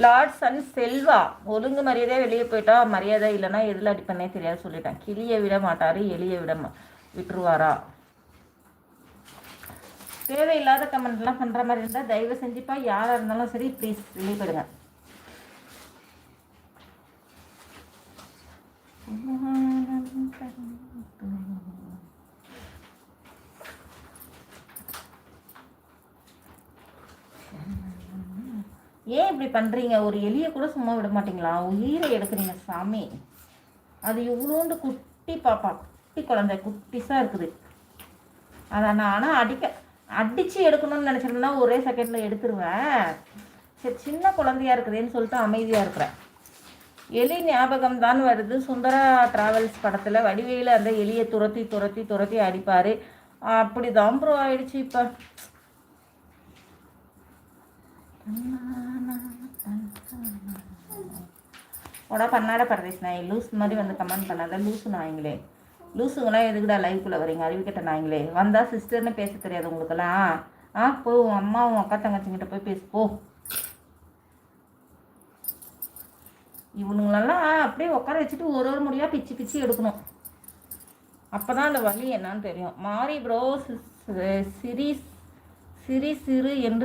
Lord's and Selva ஒழுங்கு மரியாதையாக வெளியே போயிட்டா மரியாதை இல்லைன்னா எதில் அடிப்பண்ணே தெரியாது சொல்லிட்டேன். கிளியை விட மாட்டார், எலியை விட்டுருவாரா? தேவையில்லாத கமெண்ட்லாம் பண்ணுற மாதிரி இருந்தால் தயவு செஞ்சுப்பா யாராக இருந்தாலும் சரி ப்ளீஸ் வெளியே போயிடுங்க. ஏன் இப்படி பண்ணுறீங்க? ஒரு எலியை கூட சும்மா விட மாட்டிங்களா? உயிரை எடுக்கிறீங்க சாமி. அது இவ்வளோண்டு குட்டி பாப்பா, குட்டி குழந்தை, குட்டிஸாக இருக்குது. அதை நான் ஆனால் அடித்து எடுக்கணும்னு நினச்சிருந்தேன்னா ஒரே செகண்டில் எடுத்துருவேன். சரி, சின்ன குழந்தையாக இருக்குதுன்னு சொல்லிட்டு அமைதியாக இருக்கிறேன். எலி ஞாபகம் தான் வருது. சுந்தரா ட்ராவல்ஸ் படத்தில் வடிவேலு அந்த எலியை துரத்தி துரத்தி துரத்தி அடிப்பார். அப்படி தான் ப்ரோ ஆயிடுச்சு இப்போ. உடா பண்ணாட பரதேஷ் நாய் லூஸ் மாதிரி வந்து கமெண்ட் பண்ணாத. லூஸு நாய்ங்களே, லூஸுங்களாம் எதுக்குடா லைவ்க்குள்ளே வரீங்க? அறிவிக்கிட்ட நாய்ங்களே. வந்தால் சிஸ்டர்னு பேச தெரியாது உங்களுக்கெல்லாம். போய் உன் அம்மா உன் அக்கா தங்கச்சிங்கிட்ட போய் பேசு போ. இவனுங்களெல்லாம் அப்படியே உட்கார வச்சுட்டு ஒரு முடியாக பிச்சு பிச்சு எடுக்கணும். அப்போ தான் அந்த வலி என்னன்னு தெரியும். மாறி ப்ரோ சிறு என்று